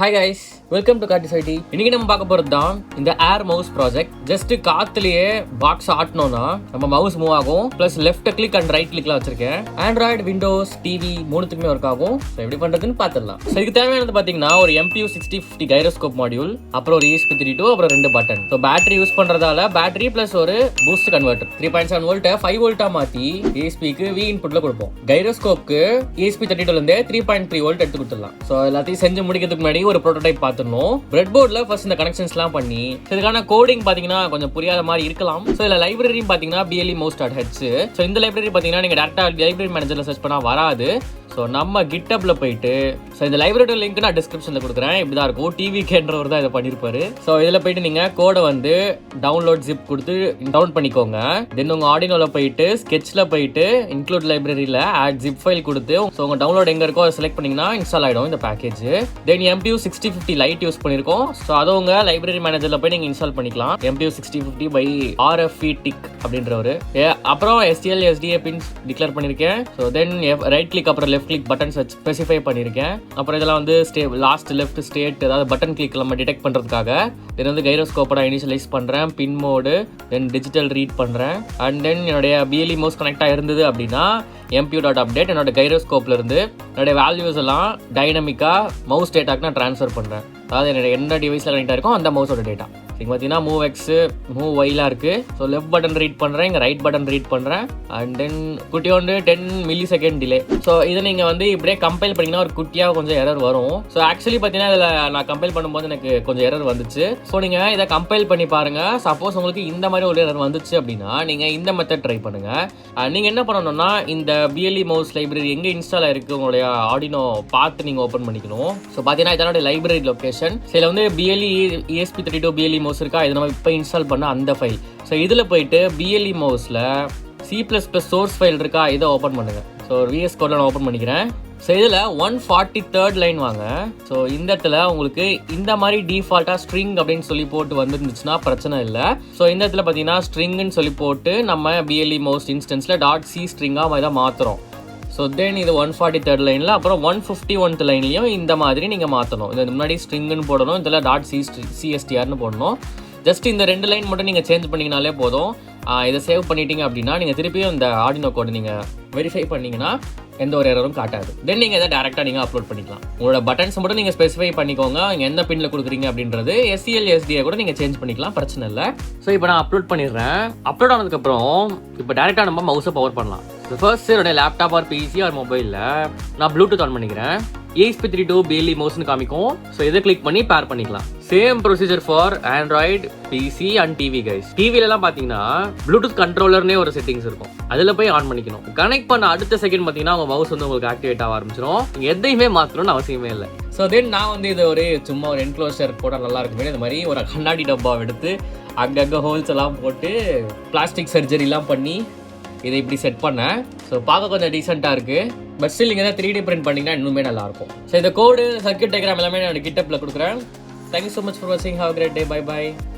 Hi guys, welcome to Car Society. இன்னைக்கு நம்ம பார்க்க போறது தான் இந்த ஏர் மவுஸ் ப்ராஜெக்ட். ஜஸ்ட் காத்துலயே பாக்ஸ் ஆட்டணும்னா நம்ம மவுஸ் மூவ் ஆகும். பிளஸ் லெஃப்ட் கிளிக் அண்ட் ரைட் கிளிக்ல வச்சிருக்கேன். ஆண்ட்ராய்டு, விண்டோஸ், டிவி மூணுத்துக்குமே ஒர்க் ஆகும். ஸோ எப்படி பண்றதுன்னு பார்த்துடலாம். ஸோ இதுக்கு தேவையானது பார்த்தீங்கன்னா ஒரு MPU6050 gyroscope மாடியூல், அப்புறம் ஒரு ESP32, அப்புறம் 2 பட்டன். ஸோ பேட்டரி யூஸ் பண்றதால பேட்டரி பிளஸ் ஒரு பூஸ்ட் கன்வெர்ட்டர் 3.7 வோல்ட்டை 5 வோல்ட்டா மாத்தி ESPக்கு V இன்புட்ல கொடுப்போம். கைரோஸ்கோப்க்கு ESP32ல இருந்தே 3.3 வோல்ட் எடுத்து கொடுத்துடலாம். ஸோ எல்லாத்தையும் செஞ்சு முடிக்கிறதுக்கு முன்னாடி ஒரு ப்ரோட்டோடைப் பார்த்துடணும். பிரெட் போர்ட்ல ஃபர்ஸ்ட் இந்த கனெக்ஷன்ஸ்லாம் பண்ணி இதுக்கான கோடிங் பாத்தீங்கன்னா கொஞ்சம் புரியாத மாதிரி இருக்கலாம். ஸோ இதுல லைப்ரரி பாத்தீங்கன்னா BLEmouse.h. ஸோ இந்த லைப்ரரி பாத்தீங்கன்னா நீங்க டேரக்டா லைப்ரரி மேனேஜர்ல சர்ச் பண்ணா வராது. ஸோ நம்ம கிட்டப்ல போயிட்டு ஸோ இந்த லைப்ரரி லிங்க் நான் டிஸ்கிரிப்ஷன்ல கொடுக்குறேன். இப்படிதான் இருக்கும். டிவி கேன்றவர் தான் இதை பண்ணிருப்பாரு. ஸோ இதுல போயிட்டு நீங்க கோடை வந்து டவுன்லோட் ஜிப் கொடுத்து டவுன் பண்ணிக்கோங்க. தென் உங்க ஆர்டினோல போயிட்டு ஸ்கெட்ச்ல போயிட்டு இன்க்ளூட் லைப்ரரியில ஆட் ஜிப் ஃபைல் கொடுத்து ஸோ உங்க டவுன்லோட் எங்க இருக்கோ அதை செலக்ட் பண்ணீங்கன்னா இன்ஸ்டால் ஆயிடும் இந்த பேக்கேஜ். தென் MPU6050 லைட் யூஸ் பண்ணிருக்கோம். ஸோ அதை உங்க லைப்ரரி மேனேஜர்ல போய் நீங்க இன்ஸ்டால் பண்ணிக்கலாம். MPU6050 by RFETIC அப்படின்றவர். அப்புறம் STL SDA பின்ஸ் டிக்ளேர் பண்ணிருக்கேன். ஸோ தென் ரைட் கிளிக் அப்புறம் லெஃப்ட் கிளிக் பட்டன்ஸ் ஸ்பெசிஃபை பண்ணியிருக்கேன். அப்புறம் இதெல்லாம் வந்து லாஸ்ட் லெஃப்ட் ஸ்டேட் அதாவது பட்டன் கிளிக் நம்ம டிடெக்ட் பண்ணுறதுக்காக இதை வந்து கைரோஸ்கோப்போட இனிஷியலைஸ் பண்ணுறேன். பின் மோடு, தென் டிஜிட்டல் ரீட் பண்ணுறேன். அண்ட் தென் என்னுடைய BLEmouse கனெக்டாக இருந்தது அப்படின்னா MPU.update என்னோட கைரோஸ்கோப்ல இருந்து என்னுடைய வேல்யூஸ் எல்லாம் டைனமிக்காக மவுஸ் டேட்டாக்கு நான் ட்ரான்ஸ்ஃபர் பண்ணுறேன். அதாவது என்னோட எந்த டிவைஸில் கனெக்டாக இருக்கோ அந்த மவுஸோட டேட்டா. இங்கே பார்த்தீங்கன்னா மூவ் எக்ஸ், மூவ் ஒய்லாம் இருக்குது. ஸோ லெஃப்ட் பட்டன் ரீட் பண்ணுறேன், இங்கே ரைட் பட்டன் ரீட் பண்ணுறேன். அண்ட் தென் குட்டியோண்டு 10 millisecond டிலே. ஸோ இதை நீங்கள் வந்து இப்படியே கம்பைல் பண்ணிங்கன்னா ஒரு குட்டியாக கொஞ்சம் எரர் வரும். ஸோ ஆக்சுவலி பார்த்தீங்கன்னா இதில் நான் கம்பைல் பண்ணும்போது எனக்கு கொஞ்சம் எரர் வந்துச்சு. ஸோ நீங்கள் இதை கம்பைல் பண்ணி பாருங்கள். சப்போஸ் உங்களுக்கு இந்த மாதிரி ஒரு எரர் வந்துச்சு அப்படின்னா நீங்கள் இந்த மெத்தட் ட்ரை பண்ணுங்கள். நீங்கள் என்ன பண்ணணும்னா இந்த BLEmouse லைப்ரரி எங்கே இன்ஸ்டால் ஆயிருக்கு உங்களுடைய ஆர்டினோ பார்த்து நீங்கள் ஓப்பன் பண்ணிக்கணும். ஸோ பார்த்தீங்கன்னா இதனோட லைப்ரரி லொக்கேஷன். இதில் வந்து ESP32 BLEmouse இருக்கா, இது நம்ம இப்போ இன்ஸ்டால் பண்ண அந்த ஃபைல். ஸோ இதில் போயிட்டு BLEmouseல C++ சோர்ஸ் ஃபைல் இருக்கா, இதை ஓப்பன் பண்ணுங்க. ஸோ VS கோட்ல நான் ஓப்பன் பண்ணிக்கிறேன். ஸோ இதில் 143rd லைன் வாங்க. ஸோ இந்த இடத்துல உங்களுக்கு இந்த மாதிரி டிஃபால்ட்டாக ஸ்ட்ரிங் அப்படின்னு சொல்லி போட்டு வந்துருந்துச்சுன்னா பிரச்சனை இல்லை. ஸோ இந்த இடத்துல பார்த்தீங்கன்னா ஸ்ட்ரிங்னு சொல்லி போட்டு நம்ம BLEmouse இன்ஸ்டன்ஸில் .c ஸ்ட்ரிங்காக இதை மாற்றுறோம். ஸோ தென் இது 143rd லைனில் அப்புறம் 151th லைன்லையும் இந்த மாதிரி நீங்கள் மாற்றணும். இது முன்னாடி ஸ்ட்ரிங்குன்னு போடணும், இதில் .cstrன்னு போடணும். ஜஸ்ட் இந்த 2 லைன் மட்டும் நீங்கள் சேஞ்ச் பண்ணிங்கனாலே போதும். இதை சேவ் பண்ணிட்டீங்க அப்படின்னா நீங்கள் திருப்பியும் இந்த ஆர்டினோ கோட் நீங்கள் வெரிஃபை பண்ணிங்கன்னா எந்த ஒரு எரரும் காட்டாது. தென் நீங்கள் இதை டேரெக்டாக நீங்கள் அப்லோட் பண்ணிக்கலாம். உங்களோட பட்டன்ஸ் மட்டும் நீங்கள் ஸ்பெசிஃபை பண்ணிக்கோங்க, நீங்கள் எந்த பின்னில் கொடுக்குறீங்க அப்படின்றது. STL SDA கூட நீங்கள் சேஞ்ச் பண்ணிக்கலாம், பிரச்சனை இல்லை. ஸோ இப்போ நான் அப்லோட் பண்ணிடுறேன். அப்லோட் ஆனதுக்கப்புறம் இப்போ டேரெக்டாக நம்ம மவுஸை பவர் பண்ணலாம். ஃபர்ஸ்ட் என்னோட லேப்டாப் ஆர் PC ஆர் மொபைலில் நான் ப்ளூடூத் ஆன் பண்ணிக்கிறேன். ESP32 BLEmouseன்னு காமிக்கும். ஸோ இதை கிளிக் பண்ணி பேர் பண்ணிக்கலாம். Same procedure for Android, PC and TV guys. டிவிலலாம் பார்த்தீங்கன்னா ப்ளூடூத் கண்ட்ரோலர்னே ஒரு செட்டிங்ஸ் இருக்கும், அதில் போய் ஆன் பண்ணிக்கணும். கனெக்ட் பண்ண அடுத்த செகண்ட் பார்த்தீங்கன்னா உங்கள் மவுஸ் வந்து உங்களுக்கு ஆக்டிவேட் ஆக ஆரம்பிச்சிடும். நீங்கள் எதையுமே மாற்றணும்னு அவசியமே இல்லை. ஸோ தென் நான் வந்து இது ஒரு சும்மா ஒரு என்க்ளோசர் போட்டால் நல்லா இருக்குமே, இந்த மாதிரி ஒரு கண்ணாடி டப்பாவை எடுத்து அங்கங்கே ஹோல்ஸ் எல்லாம் போட்டு பிளாஸ்டிக் சர்ஜரிலாம் பண்ணி இதை இப்படி செட் பண்ணேன். ஸோ பார்க்க கொஞ்சம் டீசெண்டாக இருக்குது. பட் ஸ்டில் நீங்கள் தான் 3D பிரிண்ட் பண்ணிங்கன்னா இன்னுமே நல்லாயிருக்கும். ஸோ இந்த கோடு, சர்க்யூட் டயக்ராம் எல்லாமே நான் கிட்டப்பில் கொடுக்குறேன். தேங்க்யூ ஸோ மச் ஃபார் வாட்சிங். Have a great day. Bye by.